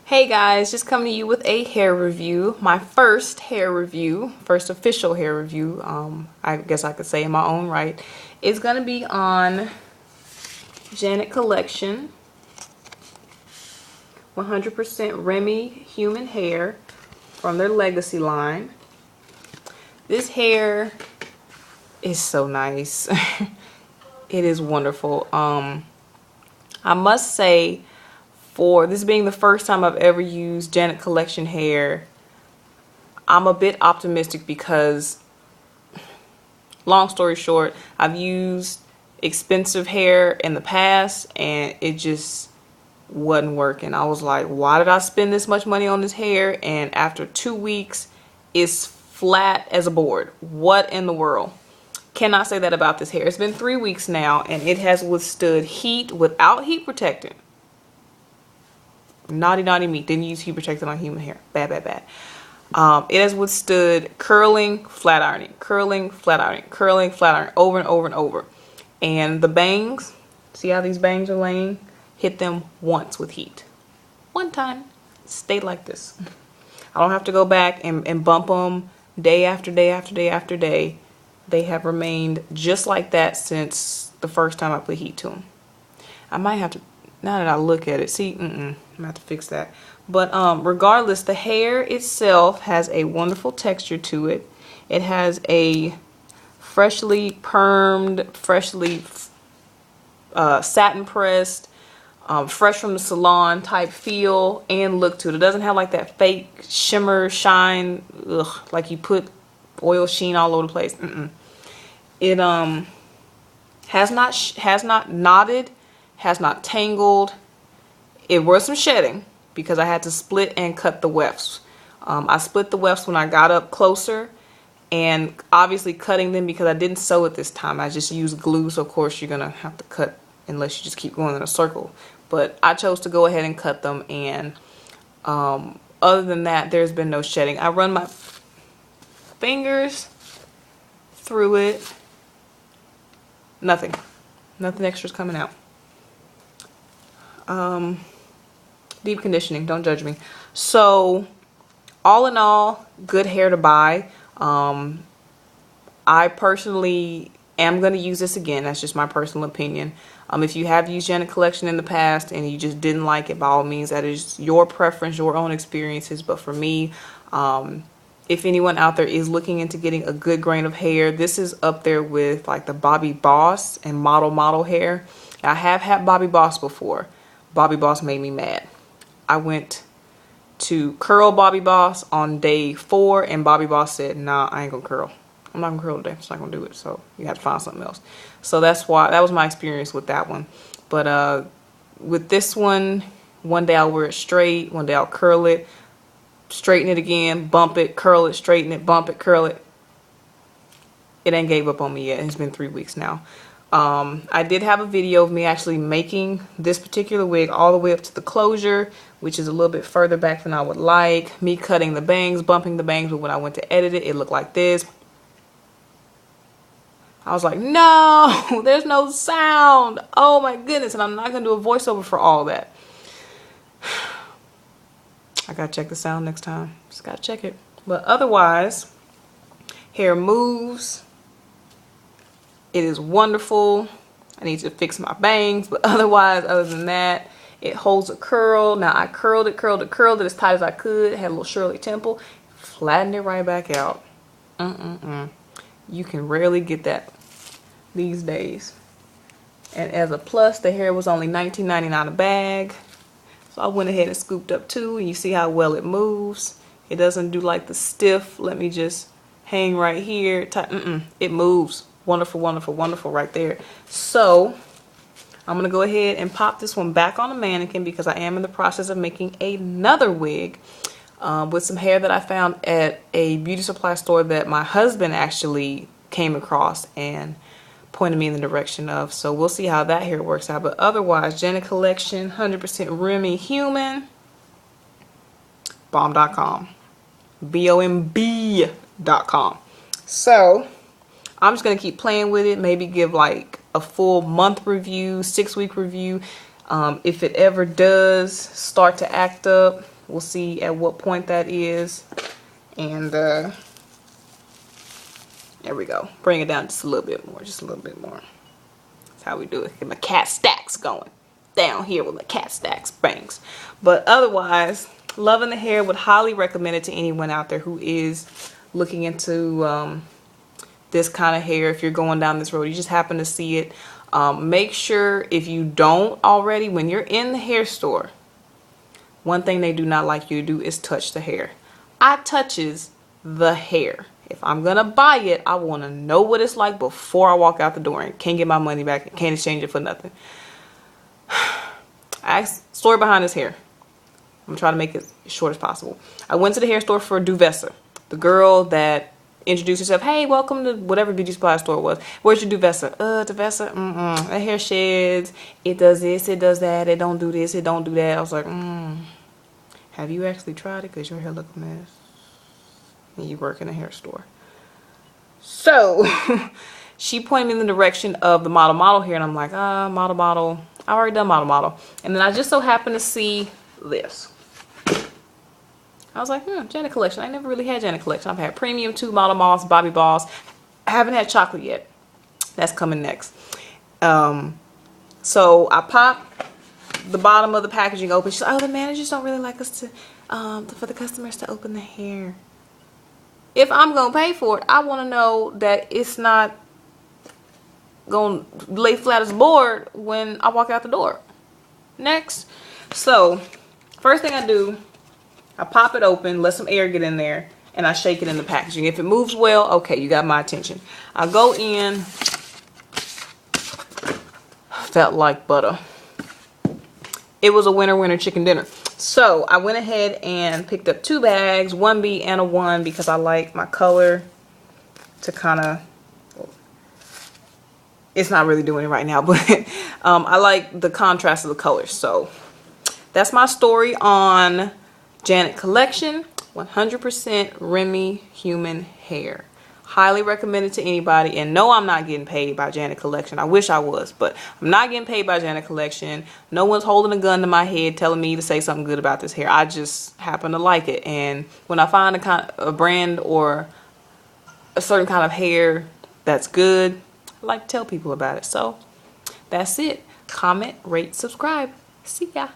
Hey guys, just coming to you with a hair review. My first official hair review, I guess I could say in my own right. It's going to be on Janet Collection 100% Remy human hair from their Legacy line. This hair is so nice. It is wonderful. I must say, for this being the first time I've ever used Janet Collection hair, I'm a bit optimistic because, long story short, I've used expensive hair in the past and it just wasn't working. I was like, why did I spend this much money on this hair? And after 2 weeks, it's flat as a board. What in the world? Cannot say that about this hair. It's been 3 weeks now and it has withstood heat without heat protectant. Naughty me. Didn't use heat protectant on human hair. Bad. It has withstood curling, flat ironing, curling, flat ironing, curling, flat ironing, over and over and over. And the bangs, see how these bangs are laying? Hit them once with heat. One time. Stay like this. I don't have to go back and bump them day after day after day after day. They have remained just like that since the first time I put heat to them. I might have to, now that I look at it, see, I'm gonna have to fix that. But regardless, the hair itself has a wonderful texture to it. It has a freshly permed, freshly satin pressed, fresh from the salon type feel and look to it. It doesn't have like that fake shimmer shine, like you put oil sheen all over the place. It has not knotted, has not tangled. It was some shedding because I had to split and cut the wefts. I split the wefts when I got up closer, and obviously cutting them because I didn't sew it this time. I just used glue, so of course you're gonna have to cut unless you just keep going in a circle. But I chose to go ahead and cut them, and other than that, there's been no shedding. I run my fingers through it. Nothing extra's coming out. Deep conditioning, don't judge me. So all in all, good hair to buy. I personally am going to use this again. That's just my personal opinion. If you have used Janet Collection in the past and you just didn't like it, by all means, that is your preference, your own experiences. But for me, if anyone out there is looking into getting a good grain of hair, this is up there with like the Bobbi Boss and model hair. I have had Bobbi Boss before. Bobbi Boss made me mad. I went to curl Bobbi Boss on day 4 and Bobbi Boss said, nah, I ain't gonna curl. I'm not gonna curl today. It's not gonna do it. So you have to find something else. So that's why, that was my experience with that one. But with this one day I'll wear it straight, one day I'll curl it, straighten it again, bump it, curl it, straighten it, bump it, curl it. It ain't gave up on me yet. It's been 3 weeks now. I did have a video of me actually making this particular wig all the way up to the closure, which is a little bit further back than I would like. Me cutting the bangs, bumping the bangs, but when I went to edit it, it looked like this. I was like, no, there's no sound. Oh my goodness. And I'm not going to do a voiceover for all that. I got to check the sound next time. Just got to check it. But otherwise, hair moves. It is wonderful. I need to fix my bangs, but otherwise, other than that, it holds a curl. Now I curled it as tight as I could. Had a little Shirley Temple. Flattened it right back out. You can rarely get that these days. And as a plus, the hair was only $19.99 a bag. So I went ahead and scooped up 2, and you see how well it moves. It doesn't do like the stiff, let me just hang right here. It moves. Wonderful right there. So I'm gonna go ahead and pop this one back on a mannequin because I am in the process of making another wig with some hair that I found at a beauty supply store that my husband actually came across and pointed me in the direction of. So we'll see how that hair works out. But otherwise, Janet Collection 100% Remy human, bomb.com, bomb.com. So I'm just going to keep playing with it, maybe give like a full month review, 6-week review. If it ever does start to act up, We'll see at what point that is. And there we go. Bring it down just a little bit more. Just a little bit more. That's how we do it. Get my cat stacks going. Down here with my cat stacks bangs. But otherwise, loving the hair. Would highly recommend it to anyone out there who is looking into this kind of hair. If you're going down this road, you just happen to see it. Make sure, if you don't already, when you're in the hair store, one thing they do not like you to do is touch the hair. I touches the hair. If I'm gonna buy it, I want to know what it's like before I walk out the door, and can't get my money back and can't exchange it for nothing. Story behind this hair. I'm gonna try to make it as short as possible. I went to the hair store for Duvessa. The girl that introduced herself, hey, welcome to whatever beauty supply store it was. Where's your Duvessa? Duvessa, that hair sheds. It does this, it does that. It don't do this, it don't do that. I was like, have you actually tried it? Because your hair look a mess. And you work in a hair store. So she pointed me in the direction of the model hair, and I'm like, model. I already done model. And then I just so happened to see this. I was like, Janet Collection. I never really had Janet Collection. I've had Premium 2, Model Moss, Bobby Balls. I haven't had chocolate yet. That's coming next. So I pop the bottom of the packaging open. She's like, oh, the managers don't really like us to, for the customers to open the hair. If I'm going to pay for it, I want to know that it's not going to lay flat as a board when I walk out the door. Next. So, first thing I do, I pop it open, let some air get in there, and I shake it in the packaging. If it moves well, okay, you got my attention. I go in, felt like butter. It was a winner chicken dinner. So I went ahead and picked up 2 bags, 1B and a 1, because I like my color to kind of, it's not really doing it right now, but I like the contrast of the colors. So that's my story on Janet Collection, 100% Remy human hair. Highly recommend it to anybody. And no, I'm not getting paid by Janet Collection. I wish I was, but I'm not getting paid by Janet Collection. No one's holding a gun to my head telling me to say something good about this hair. I just happen to like it. And when I find a brand or a certain kind of hair that's good, I like to tell people about it. So that's it. Comment, rate, subscribe. See ya.